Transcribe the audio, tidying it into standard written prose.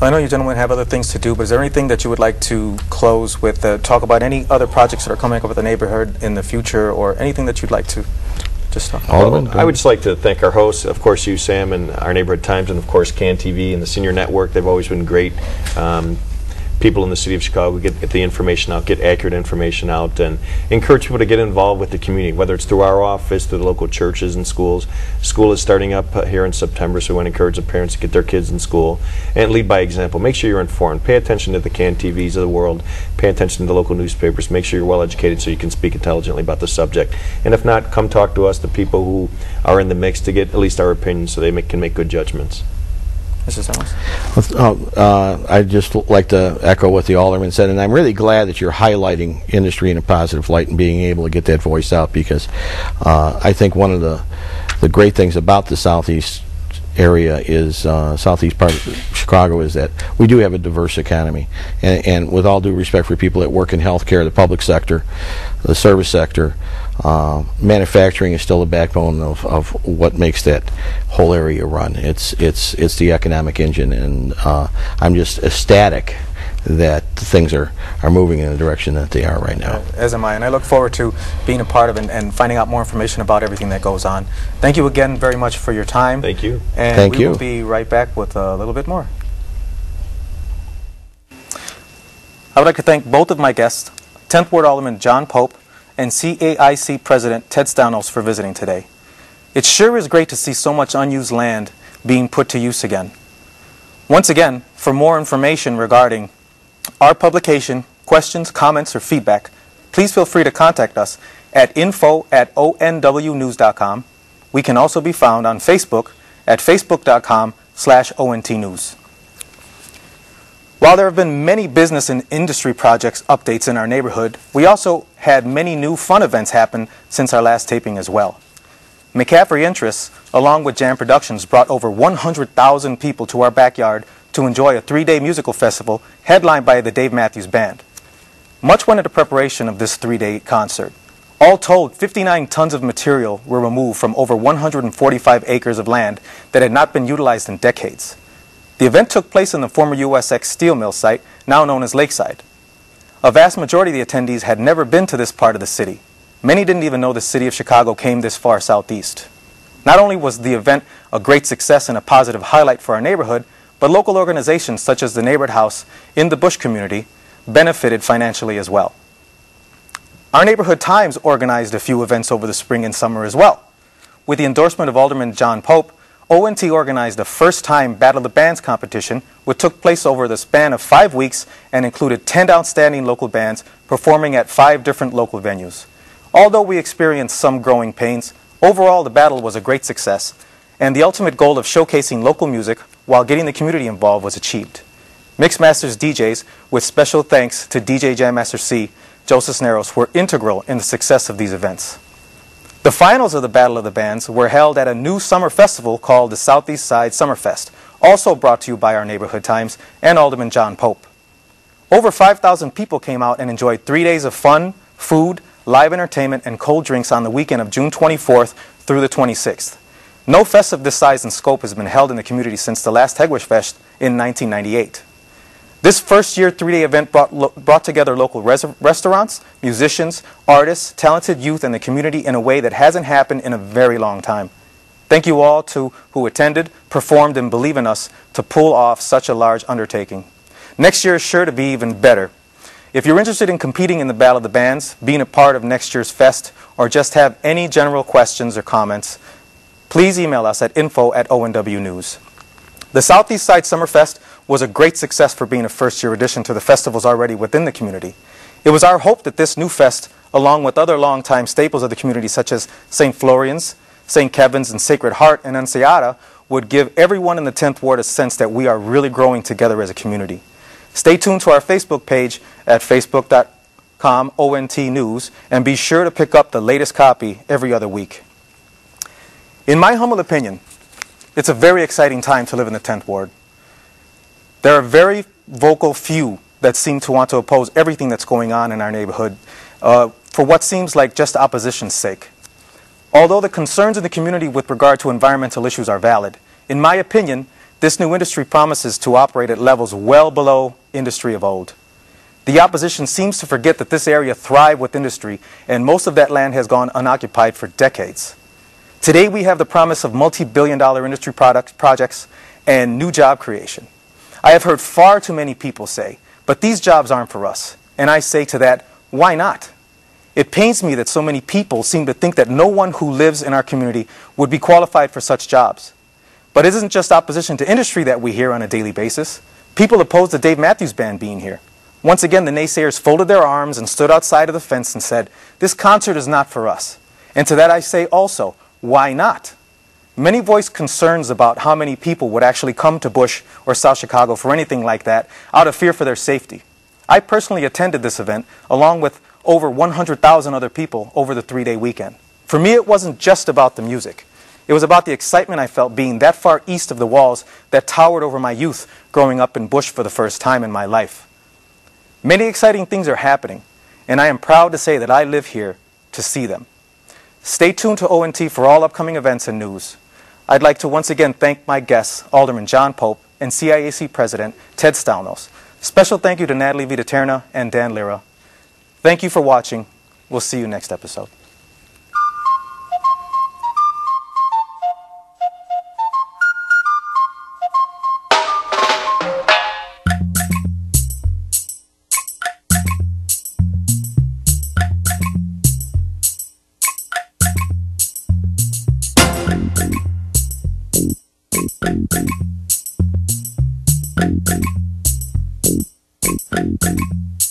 I know you gentlemen have other things to do, but is there anything that you would like to close with, talk about any other projects that are coming up with the neighborhood in the future, or anything that you'd like to just talk about? Well, I would just like to thank our hosts, of course you, Sam, and our Neighborhood Times, and of course CAIC and the Senior Network. They've always been great. People in the city of Chicago get the information out, get accurate information out, and encourage people to get involved with the community, whether it's through our office, through the local churches and schools. School is starting up here in September, so we want to encourage the parents to get their kids in school and lead by example. Make sure you're informed. Pay attention to the CAICs of the world. Pay attention to the local newspapers. Make sure you're well educated so you can speak intelligently about the subject. And if not, come talk to us, the people who are in the mix, to get at least our opinions so they can make good judgments. Mr. Stalnos? I'd just like to echo what the Alderman said, and I'm really glad that you're highlighting industry in a positive light and being able to get that voice out, because I think one of the great things about the Southeast area is, southeast part of Chicago, is that we do have a diverse economy, and with all due respect for people that work in healthcare, the public sector, the service sector, manufacturing is still the backbone of what makes that whole area run. It's the economic engine, and I'm just ecstatic that things are moving in the direction that they are right now. As am I, and I look forward to being a part of it and finding out more information about everything that goes on. Thank you again very much for your time. Thank you. And we will be right back with a little bit more. I would like to thank both of my guests, 10th Ward Alderman John Pope and CAIC President Ted Stalnos, for visiting today. It sure is great to see so much unused land being put to use again. Once again, for more information regarding our publication, questions, comments, or feedback, please feel free to contact us at info@onwnews.com. We can also be found on Facebook at facebook.com/ONTnews. While there have been many business and industry projects updates in our neighborhood, we also had many new fun events happen since our last taping as well. McCaffrey Interests, along with Jam Productions, brought over 100,000 people to our backyard to enjoy a 3-day musical festival headlined by the Dave Matthews Band. Much went into preparation of this 3-day concert. All told, 59 tons of material were removed from over 145 acres of land that had not been utilized in decades. The event took place in the former USX steel mill site, now known as Lakeside. A vast majority of the attendees had never been to this part of the city. Many didn't even know the city of Chicago came this far southeast. Not only was the event a great success and a positive highlight for our neighborhood, but local organizations such as the Neighborhood House in the Bush community benefited financially as well. Our Neighborhood Times organized a few events over the spring and summer as well. With the endorsement of Alderman John Pope, ONT organized the first-time Battle of the Bands competition, which took place over the span of 5 weeks and included 10 outstanding local bands performing at 5 different local venues. Although we experienced some growing pains, overall the battle was a great success, and the ultimate goal of showcasing local music while getting the community involved was achieved. Mixmasters DJs, with special thanks to DJ Jam Master C, Joseph Snaros, were integral in the success of these events. The finals of the Battle of the Bands were held at a new summer festival called the Southeast Side Summerfest, also brought to you by our Neighborhood Times and Alderman John Pope. Over 5,000 people came out and enjoyed 3 days of fun, food, live entertainment, and cold drinks on the weekend of June 24th through the 26th. No fest of this size and scope has been held in the community since the last Hegwish Fest in 1998. This first-year 3-day event brought together local restaurants, musicians, artists, talented youth, and the community in a way that hasn't happened in a very long time. Thank you all who attended, performed, and believe in us to pull off such a large undertaking. Next year is sure to be even better. If you're interested in competing in the Battle of the Bands, being a part of next year's fest, or just have any general questions or comments, please email us at info@onwnews. The Southeast Side Summerfest was a great success for being a first-year addition to the festivals already within the community. It was our hope that this new fest, along with other longtime staples of the community such as St. Florian's, St. Kevin's, and Sacred Heart and Enseada, would give everyone in the 10th Ward a sense that we are really growing together as a community. Stay tuned to our Facebook page at facebook.com/ONTnews and be sure to pick up the latest copy every other week. In my humble opinion, it's a very exciting time to live in the 10th Ward. There are very vocal few that seem to want to oppose everything that's going on in our neighborhood for what seems like just opposition's sake. Although the concerns in the community with regard to environmental issues are valid, in my opinion, this new industry promises to operate at levels well below industry of old. The opposition seems to forget that this area thrived with industry, and most of that land has gone unoccupied for decades. Today we have the promise of multi-billion-dollar industry projects and new job creation. I have heard far too many people say, but these jobs aren't for us. And I say to that, why not? It pains me that so many people seem to think that no one who lives in our community would be qualified for such jobs. But it isn't just opposition to industry that we hear on a daily basis. People oppose the Dave Matthews Band being here. Once again, the naysayers folded their arms and stood outside of the fence and said, this concert is not for us. And to that I say also, why not? Many voiced concerns about how many people would actually come to Bush or South Chicago for anything like that out of fear for their safety. I personally attended this event along with over 100,000 other people over the 3-day weekend. For me, it wasn't just about the music. It was about the excitement I felt being that far east of the walls that towered over my youth growing up in Bush for the first time in my life. Many exciting things are happening, and I am proud to say that I live here to see them. Stay tuned to ONT for all upcoming events and news. I'd like to once again thank my guests, Alderman John Pope and CAIC President Ted Stalnos. Special thank you to Natalie Vitaterna and Dan Lira. Thank you for watching. We'll see you next episode. Thank you.